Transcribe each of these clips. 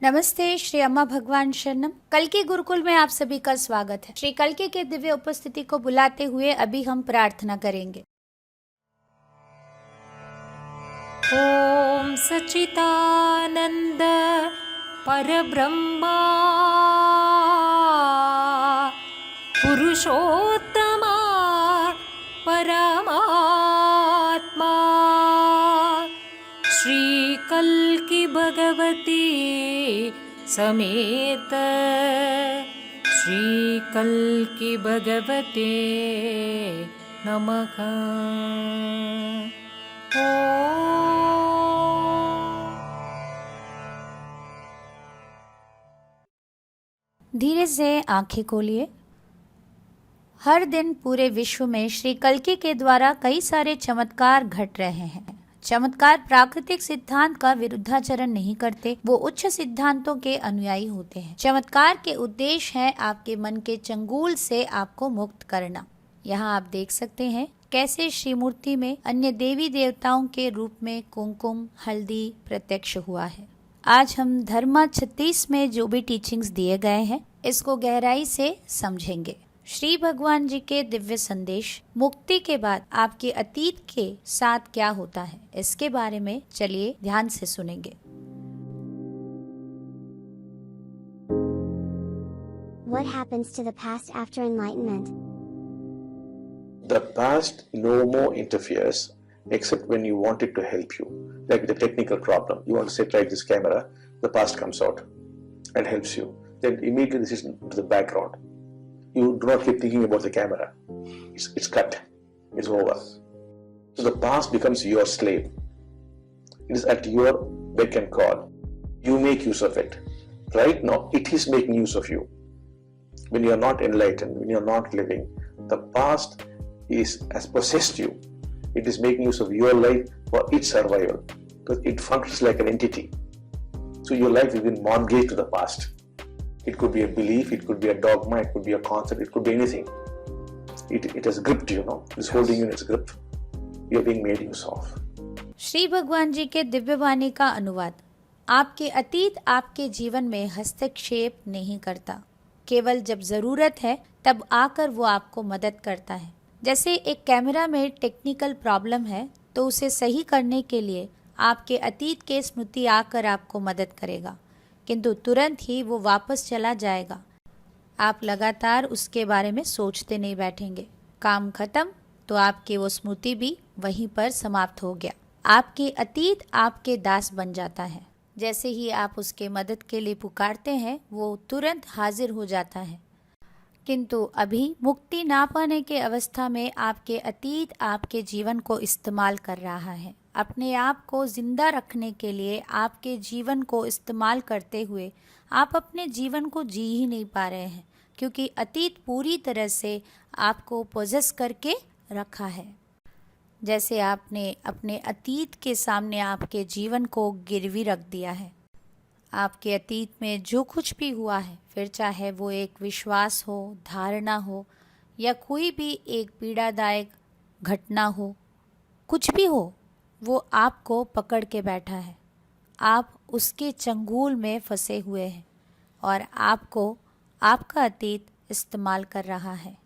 नमस्ते श्री अम्मा भगवान शरणम। कल्कि गुरुकुल में आप सभी का स्वागत है। श्री कल्कि के दिव्य उपस्थिति को बुलाते हुए अभी हम प्रार्थना करेंगे। ओम सच्चिदानंद परब्रह्मा पुरुषोत्तमा परमात्मा श्री कल्कि भगवती समेत श्री कल्कि भगवते नमः। धीरे से आंखें खोलिए। हर दिन पूरे विश्व में श्री कल्कि के द्वारा कई सारे चमत्कार घट रहे हैं। चमत्कार प्राकृतिक सिद्धांत का विरुद्धाचरण नहीं करते, वो उच्च सिद्धांतों के अनुयायी होते हैं। चमत्कार के उद्देश्य है आपके मन के चंगुल से आपको मुक्त करना। यहाँ आप देख सकते हैं कैसे श्री मूर्ति में अन्य देवी देवताओं के रूप में कुमकुम हल्दी प्रत्यक्ष हुआ है। आज हम धर्मा 36 में जो भी टीचिंग्स दिए गए हैं इसको गहराई से समझेंगे। श्री भगवान जी के दिव्य संदेश मुक्ति के बाद आपके अतीत के साथ क्या होता है, इसके बारे में चलिए ध्यान से सुनेंगे। What happens to the past after enlightenment? The past no more interferes except when you want it to help you. Like the technical problem, you want to set right this camera, the past comes out and helps you. Then immediately this is to the background. You do not keep thinking about the camera. It's cut. It's over. So the past becomes your slave. It is at your beck and call. You make use of it. Right now, it is making use of you. When you are not enlightened, when you are not living, the past has possessed you. It is making use of your life for its survival because it functions like an entity. So your life has been mortgaged to the past. It could be a belief, it could be a dogma, it could be a concept, it could be anything. It has gripped you, it's holding you in its grip. You are being made use of. Shri भगवान जी के दिव्य वाणी का अनुवाद। आपके अतीत आपके जीवन में हस्तक्षेप नहीं करता, केवल जब जरूरत है तब आकर वो आपको मदद करता है। जैसे एक कैमरा में टेक्निकल प्रॉब्लम है तो उसे सही करने के लिए आपके अतीत के स्मृति आकर आपको मदद करेगा, किंतु तुरंत ही वो वापस चला जाएगा। आप लगातार उसके बारे में सोचते नहीं बैठेंगे। काम खत्म तो आपकी वो स्मृति भी वहीं पर समाप्त हो गया। आपके अतीत आपके दास बन जाता है। जैसे ही आप उसके मदद के लिए पुकारते हैं वो तुरंत हाजिर हो जाता है। किंतु अभी मुक्ति ना पाने के अवस्था में आपके अतीत आपके जीवन को इस्तेमाल कर रहा है। अपने आप को जिंदा रखने के लिए आपके जीवन को इस्तेमाल करते हुए आप अपने जीवन को जी ही नहीं पा रहे हैं, क्योंकि अतीत पूरी तरह से आपको पोजेस करके रखा है। जैसे आपने अपने अतीत के सामने आपके जीवन को गिरवी रख दिया है। आपके अतीत में जो कुछ भी हुआ है, फिर चाहे वो एक विश्वास हो, धारणा हो या कोई भी एक पीड़ादायक घटना हो, कुछ भी हो, वो आपको पकड़ के बैठा है। आप उसके चंगुल में फंसे हुए हैं और आपको आपका अतीत इस्तेमाल कर रहा है।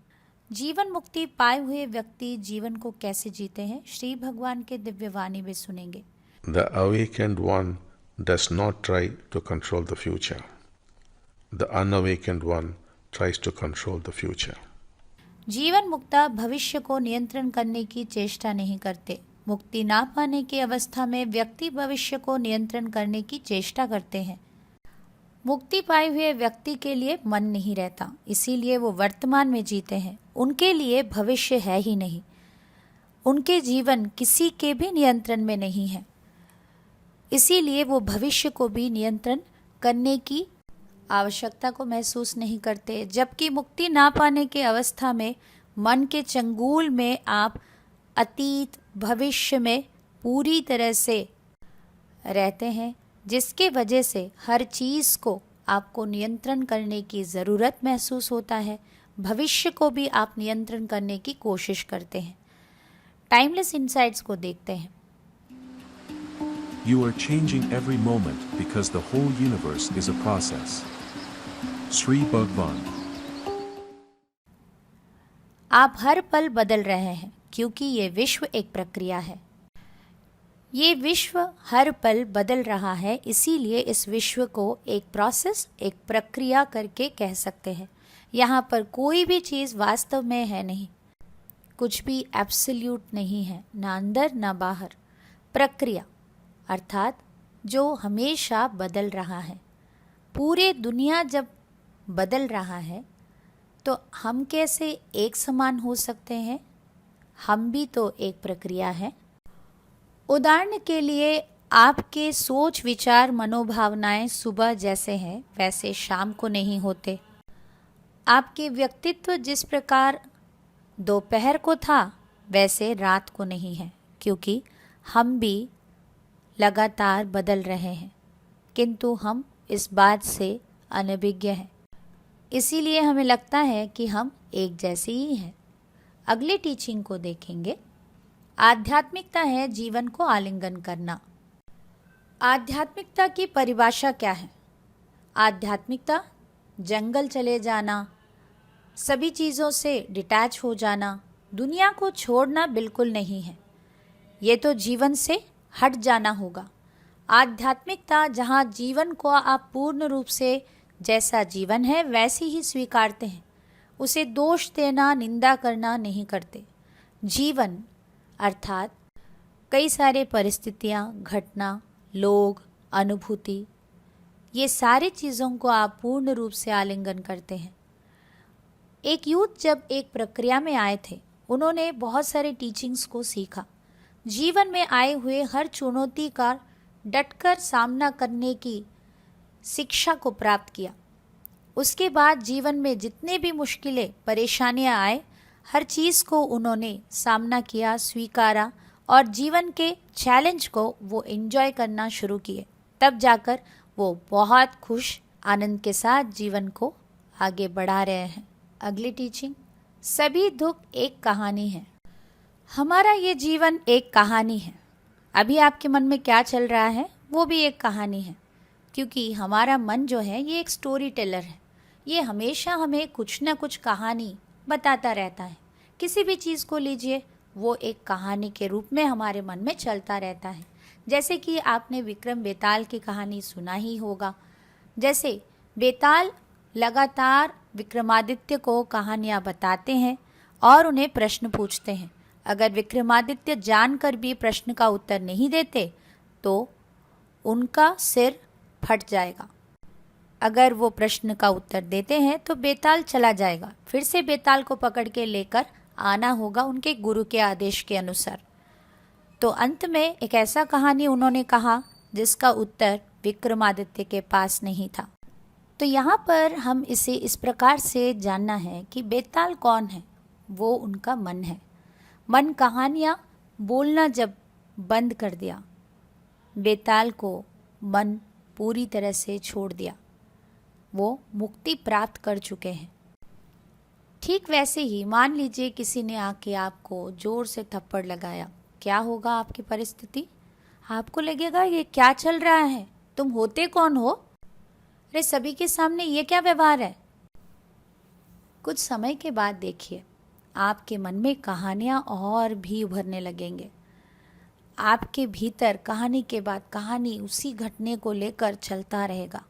जीवन मुक्ति पाए हुए व्यक्ति जीवन को कैसे जीते हैं, श्री भगवान के दिव्य वाणी में सुनेंगे। The awakened one does not try to control the future. The unawakened one tries to control the future. जीवन मुक्ता भविष्य को नियंत्रण करने की चेष्टा नहीं करते। मुक्ति ना पाने की अवस्था में व्यक्ति भविष्य को नियंत्रण करने की चेष्टा करते हैं। मुक्ति पाए हुए व्यक्ति के लिए मन नहीं रहता, इसीलिए वो वर्तमान में जीते हैं। उनके लिए भविष्य है ही नहीं। उनके जीवन किसी के भी नियंत्रण में नहीं है, इसीलिए वो भविष्य को भी नियंत्रण करने की आवश्यकता को महसूस नहीं करते। जबकि मुक्ति ना पाने के अवस्था में मन के चंगुल में आप अतीत भविष्य में पूरी तरह से रहते हैं, जिसके वजह से हर चीज़ को आपको नियंत्रण करने की ज़रूरत महसूस होता है। भविष्य को भी आप नियंत्रण करने की कोशिश करते हैं। टाइमलेस इनसाइट्स को देखते हैं। You are changing every moment because the whole universe is a process. Sri Bhagwan. आप हर पल बदल रहे हैं क्योंकि ये विश्व एक प्रक्रिया है। ये विश्व हर पल बदल रहा है, इसीलिए इस विश्व को एक प्रोसेस, एक प्रक्रिया करके कह सकते हैं। यहाँ पर कोई भी चीज़ वास्तव में है नहीं, कुछ भी एब्सोल्यूट नहीं है, ना अंदर ना बाहर। प्रक्रिया अर्थात जो हमेशा बदल रहा है। पूरे दुनिया जब बदल रहा है तो हम कैसे एक समान हो सकते हैं? हम भी तो एक प्रक्रिया है। उदाहरण के लिए आपके सोच विचार मनोभावनाएं सुबह जैसे हैं वैसे शाम को नहीं होते। आपके व्यक्तित्व जिस प्रकार दोपहर को था वैसे रात को नहीं है, क्योंकि हम भी लगातार बदल रहे हैं, किंतु हम इस बात से अनभिज्ञ हैं। इसीलिए हमें लगता है कि हम एक जैसे ही हैं। अगले टीचिंग को देखेंगे। आध्यात्मिकता है जीवन को आलिंगन करना। आध्यात्मिकता की परिभाषा क्या है? आध्यात्मिकता जंगल चले जाना, सभी चीज़ों से डिटैच हो जाना, दुनिया को छोड़ना बिल्कुल नहीं है। ये तो जीवन से हट जाना होगा। आध्यात्मिकता जहाँ जीवन को आप पूर्ण रूप से जैसा जीवन है वैसे ही स्वीकारते हैं, उसे दोष देना निंदा करना नहीं करते। जीवन अर्थात कई सारे परिस्थितियाँ, घटना, लोग, अनुभूति, ये सारी चीज़ों को आप पूर्ण रूप से आलिंगन करते हैं। एक यूथ जब एक प्रक्रिया में आए थे, उन्होंने बहुत सारे टीचिंग्स को सीखा। जीवन में आए हुए हर चुनौती का डटकर सामना करने की शिक्षा को प्राप्त किया। उसके बाद जीवन में जितने भी मुश्किलें परेशानियां आए, हर चीज़ को उन्होंने सामना किया, स्वीकारा और जीवन के चैलेंज को वो एंजॉय करना शुरू किए। तब जाकर वो बहुत खुश आनंद के साथ जीवन को आगे बढ़ा रहे हैं। अगली टीचिंग, सभी दुख एक कहानी है। हमारा ये जीवन एक कहानी है। अभी आपके मन में क्या चल रहा है वो भी एक कहानी है, क्योंकि हमारा मन जो है ये एक स्टोरी टेलर है। ये हमेशा हमें कुछ ना कुछ कहानी बताता रहता है। किसी भी चीज़ को लीजिए, वो एक कहानी के रूप में हमारे मन में चलता रहता है। जैसे कि आपने विक्रम बेताल की कहानी सुना ही होगा। जैसे बेताल लगातार विक्रमादित्य को कहानियाँ बताते हैं और उन्हें प्रश्न पूछते हैं। अगर विक्रमादित्य जानकर भी प्रश्न का उत्तर नहीं देते तो उनका सिर फट जाएगा। अगर वो प्रश्न का उत्तर देते हैं तो बेताल चला जाएगा। फिर से बेताल को पकड़ के लेकर आना होगा उनके गुरु के आदेश के अनुसार। तो अंत में एक ऐसा कहानी उन्होंने कहा जिसका उत्तर विक्रमादित्य के पास नहीं था। तो यहाँ पर हम इसे इस प्रकार से जानना है कि बेताल कौन है? वो उनका मन है। मन कहानियाँ बोलना जब बंद कर दिया, बेताल को मन पूरी तरह से छोड़ दिया, वो मुक्ति प्राप्त कर चुके हैं। ठीक वैसे ही मान लीजिए किसी ने आके आपको जोर से थप्पड़ लगाया, क्या होगा आपकी परिस्थिति? आपको लगेगा ये क्या चल रहा है, तुम होते कौन हो? अरे सभी के सामने ये क्या व्यवहार है? कुछ समय के बाद देखिए आपके मन में कहानियाँ और भी उभरने लगेंगे। आपके भीतर कहानी के बाद कहानी उसी घटने को लेकर चलता रहेगा।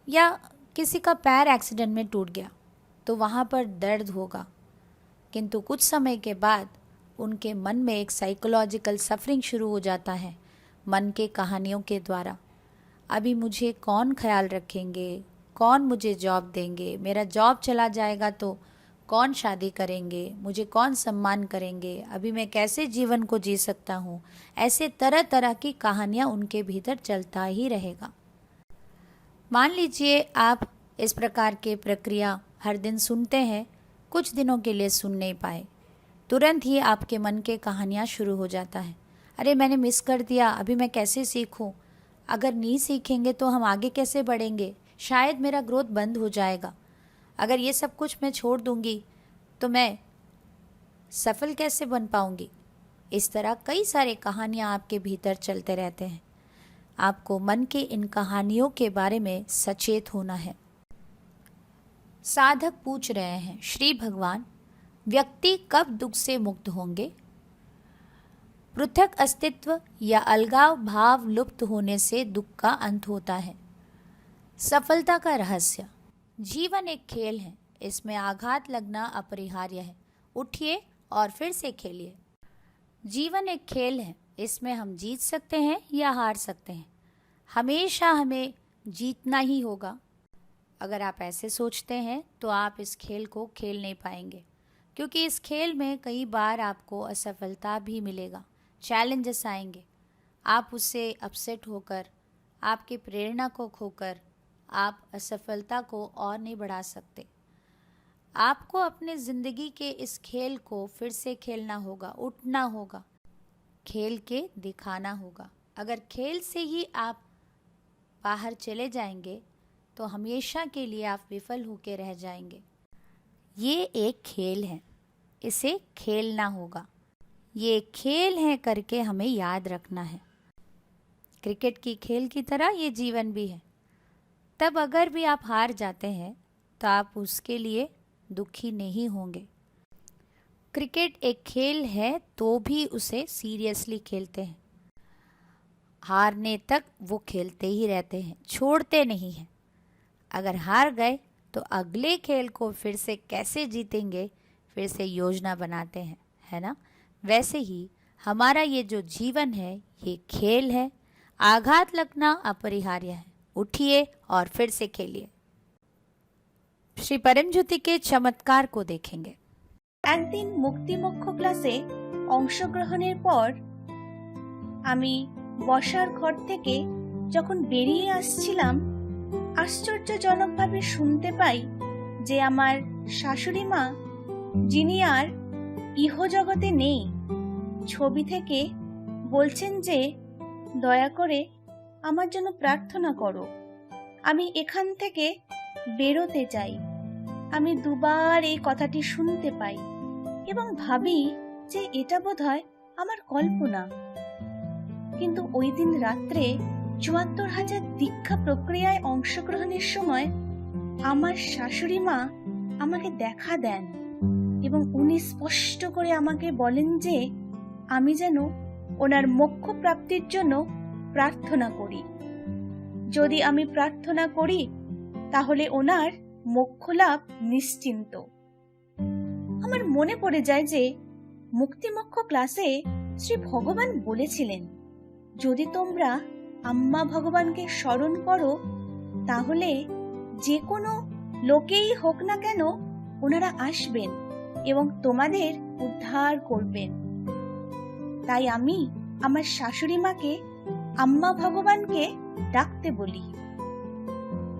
या किसी का पैर एक्सीडेंट में टूट गया तो वहाँ पर दर्द होगा, किंतु कुछ समय के बाद उनके मन में एक साइकोलॉजिकल सफरिंग शुरू हो जाता है मन के कहानियों के द्वारा। अभी मुझे कौन ख्याल रखेंगे, कौन मुझे जॉब देंगे, मेरा जॉब चला जाएगा तो कौन शादी करेंगे, मुझे कौन सम्मान करेंगे, अभी मैं कैसे जीवन को जी सकता हूँ। ऐसे तरह तरह की कहानियाँ उनके भीतर चलता ही रहेगा। मान लीजिए आप इस प्रकार के प्रक्रिया हर दिन सुनते हैं, कुछ दिनों के लिए सुन नहीं पाए, तुरंत ही आपके मन के कहानियाँ शुरू हो जाता है। अरे मैंने मिस कर दिया, अभी मैं कैसे सीखूं? अगर नहीं सीखेंगे तो हम आगे कैसे बढ़ेंगे? शायद मेरा ग्रोथ बंद हो जाएगा। अगर ये सब कुछ मैं छोड़ दूंगी तो मैं सफल कैसे बन पाऊंगी? इस तरह कई सारे कहानियाँ आपके भीतर चलते रहते हैं। आपको मन के इन कहानियों के बारे में सचेत होना है। साधक पूछ रहे हैं, श्री भगवान, व्यक्ति कब दुख से मुक्त होंगे? पृथक अस्तित्व या अलगाव भाव लुप्त होने से दुख का अंत होता है। सफलता का रहस्य, जीवन एक खेल है, इसमें आघात लगना अपरिहार्य है। उठिए और फिर से खेलिए। जीवन एक खेल है, इसमें हम जीत सकते हैं या हार सकते हैं। हमेशा हमें जीतना ही होगा। अगर आप ऐसे सोचते हैं तो आप इस खेल को खेल नहीं पाएंगे, क्योंकि इस खेल में कई बार आपको असफलता भी मिलेगा, चैलेंजेस आएंगे। आप उससे अपसेट होकर, आपकी प्रेरणा को खोकर आप असफलता को और नहीं बढ़ा सकते। आपको अपने ज़िंदगी के इस खेल को फिर से खेलना होगा, उठना होगा, खेल के दिखाना होगा। अगर खेल से ही आप बाहर चले जाएंगे तो हमेशा के लिए आप विफल होकर रह जाएंगे। ये एक खेल है, इसे खेलना होगा। ये खेल है करके हमें याद रखना है। क्रिकेट की खेल की तरह ये जीवन भी है। तब अगर भी आप हार जाते हैं तो आप उसके लिए दुखी नहीं होंगे। क्रिकेट एक खेल है तो भी उसे सीरियसली खेलते हैं। हारने तक वो खेलते ही रहते हैं, छोड़ते नहीं हैं। अगर हार गए तो अगले खेल को फिर से कैसे जीतेंगे, फिर से योजना बनाते हैं, है ना? वैसे ही हमारा ये जो जीवन है ये खेल है। आघात लगना अपरिहार्य है। उठिए और फिर से खेलिए। श्री परम ज्योति के चमत्कार को देखेंगे। একদিন মুক্তিমোক্ষ ক্লাসে অংশগ্রহণের পর আমি বসার ঘর থেকে যখন বেরিয়ে আসছিলাম, আশ্চর্যজনকভাবে শুনতে পাই যে আমার শাশুড়ি মা, যিনি আর ইহজগতে নেই, ছবি থেকে বলছেন যে দয়া করে আমার জন্য প্রার্থনা করো, আমি এখান থেকে বেরোতে চাই। আমি দুবার এই কথাটি শুনতে পাই এবং ভাবি যে এটা বোধহয় আমার কল্পনা। কিন্তু ওই দিন রাত্রে ৭৪,০০০ দীক্ষা প্রক্রিয়ায় অংশগ্রহণের সময় আমার শাশুড়ি মা আমাকে দেখা দেন এবং উনি স্পষ্ট করে আমাকে বলেন যে আমি যেন ওনার মোক্ষ প্রাপ্তির জন্য প্রার্থনা করি। যদি আমি প্রার্থনা করি তাহলে ওনার মোক্ষ লাভ নিশ্চিন্ত। আমার মনে পড়ে যায় যে মুক্তিমোক্ষ ক্লাসে শ্রী ভগবান বলেছিলেন, যদি তোমরা আম্মা ভগবানকে স্মরণ করো তাহলে যে কোনো লোকেই হোক না কেন ওনারা আসবেন এবং তোমাদের উদ্ধার করবেন। তাই আমি আমার শাশুড়ি মাকে আম্মা ভগবানকে ডাকতে বলি,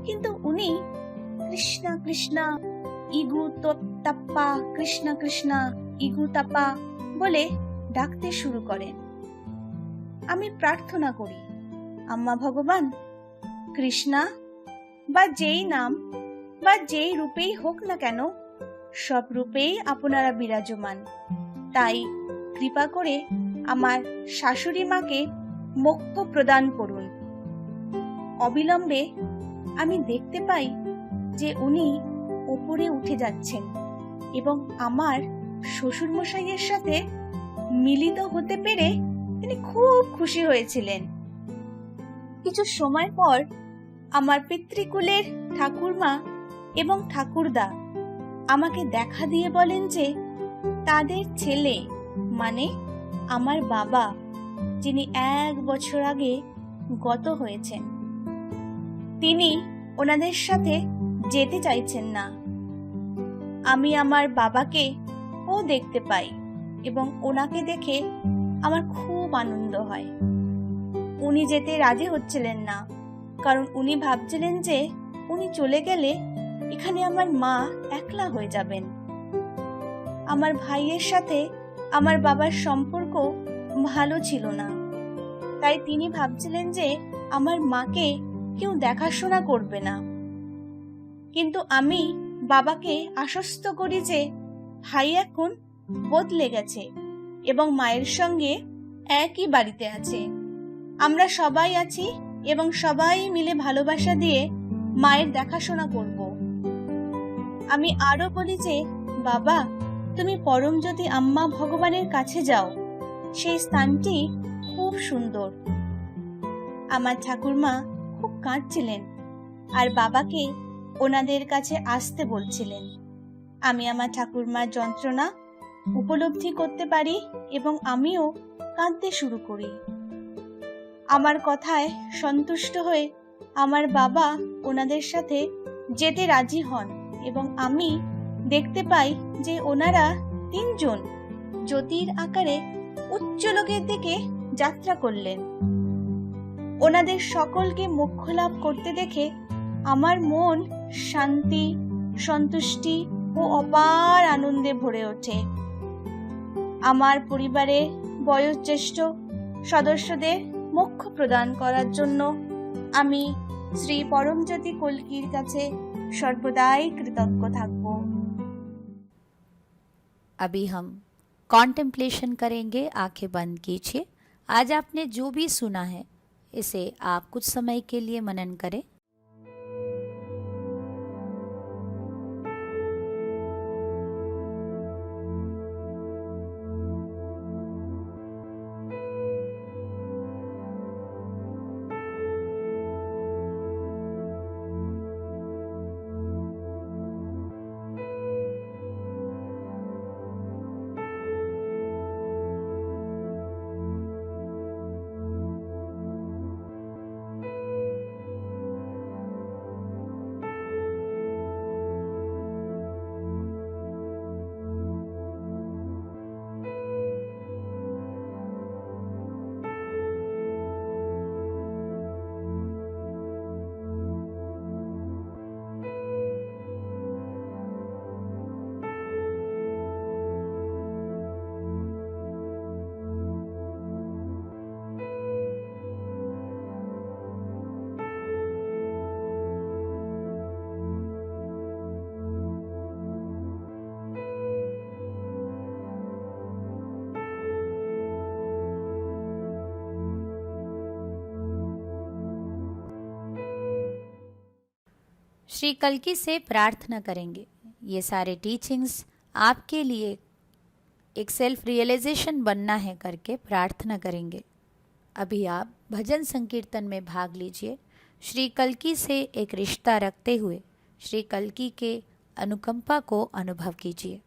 কিন্তু উনি কৃষ্ণা কৃষ্ণা ইগু তাপ্পা, কৃষ্ণা কৃষ্ণা ইগু তাপ্পা বলে ডাকতে শুরু করেন। আমি প্রার্থনা করি, আম্মা ভগবান, কৃষ্ণা বা যেই নাম বা যেই রূপেই হোক না কেন, সব রূপেই আপনারা বিরাজমান। তাই কৃপা করে আমার শাশুড়ি মাকে মোক্ষ প্রদান করুন। অবিলম্বে আমি দেখতে পাই যে উনি উপরে উঠে যাচ্ছেন এবং আমার শ্বশুরমশাইয়ের সাথে মিলিত হতে পেরে তিনি খুব খুশি হয়েছিলেন। কিছু সময় পর আমার পিতৃকুলের ঠাকুরমা এবং ঠাকুরদা আমাকে দেখা দিয়ে বলেন যে তাদের ছেলে মানে আমার বাবা, যিনি 1 বছর আগে গত হয়েছেন, তিনি ওনাদের সাথে যেতে চাইছেন না। আমি আমার বাবাকে ও দেখতে পাই এবং ওনাকে দেখে আমার খুব আনন্দ হয়। উনি যেতে রাজি হচ্ছিলেন না, কারণ উনি ভাবছিলেন যে উনি চলে গেলে এখানে আমার মা একলা হয়ে যাবেন। আমার ভাইয়ের সাথে আমার বাবার সম্পর্ক ভালো ছিল না, তাই তিনি ভাবছিলেন যে আমার মাকে কেউ দেখাশোনা করবে না। কিন্তু আমি বাবাকে আশ্বস্ত করি যে ভাই এখন বদলে গেছে এবং মায়ের সঙ্গে একই বাড়িতে আছে। আমরা সবাই আছি এবং সবাই মিলে ভালোবাসা দিয়ে মায়ের দেখাশোনা করব। আমি আরো বলি যে বাবা, তুমি পরমজ্যোতি আম্মা ভগবানের কাছে যাও, সেই স্থানটি খুব সুন্দর। আমার ঠাকুরমা খুব কাঁদছিলেন আর বাবাকে ওনাদের কাছে আসতে বলছিলেন। আমি আমার ঠাকুরমার যন্ত্রণা উপলব্ধি করতে পারি এবং আমিও কাঁদতে শুরু করি। আমার কথায় সন্তুষ্ট হয়ে আমার বাবা ওনাদের সাথে যেতে রাজি হন এবং আমি দেখতে পাই যে ওনারা 3 জন জ্যোতির আকারে উচ্চ লোকের দিকে যাত্রা করলেন। ওনাদের সকলকে মোক্ষ লাভ করতে দেখে আমার মন শান্তি, সন্তুষ্টি ও অপার আনন্দে ভরে ওঠে। আমার পরিবারে বয়োজ্যেষ্ঠ সদস্যদের মোক্ষ প্রদান করার জন্য আমি শ্রী পরমজ্যোতি কল্কির কাছে সর্বদাই কৃতজ্ঞ থাকব। अभी हम कॉन्टेम्पलेशन करेंगे। आंखें बंद कीजिए। आज आपने जो भी सुना है इसे आप कुछ समय के लिए मनन करें। श्री कल्की से प्रार्थना करेंगे। ये सारे टीचिंग्स आपके लिए एक सेल्फ रियलाइजेशन बनना है करके प्रार्थना करेंगे। अभी आप भजन संकीर्तन में भाग लीजिए। श्री कल्की से एक रिश्ता रखते हुए श्री कल्की के अनुकंपा को अनुभव कीजिए।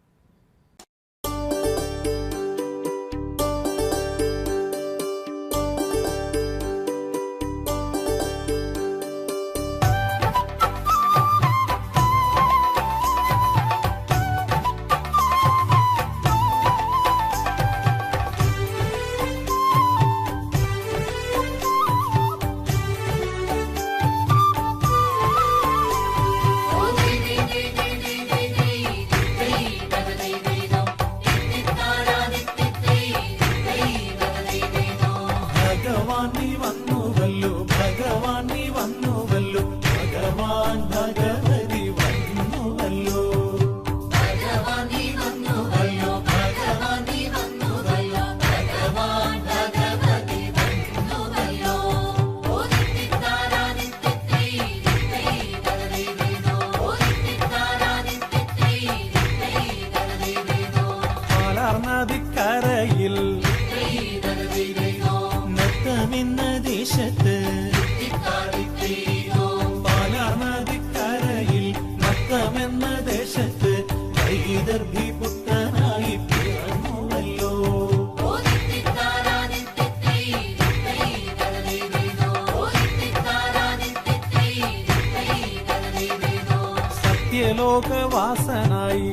लोकवासनाई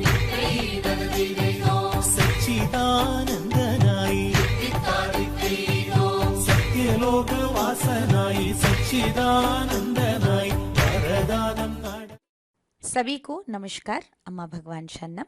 सच्चिदानंदनाई सत्यलोकवासनाई सच्चिदानंदनाई वरदानम। सभी को नमस्कार। अम्मा भगवान शरणम।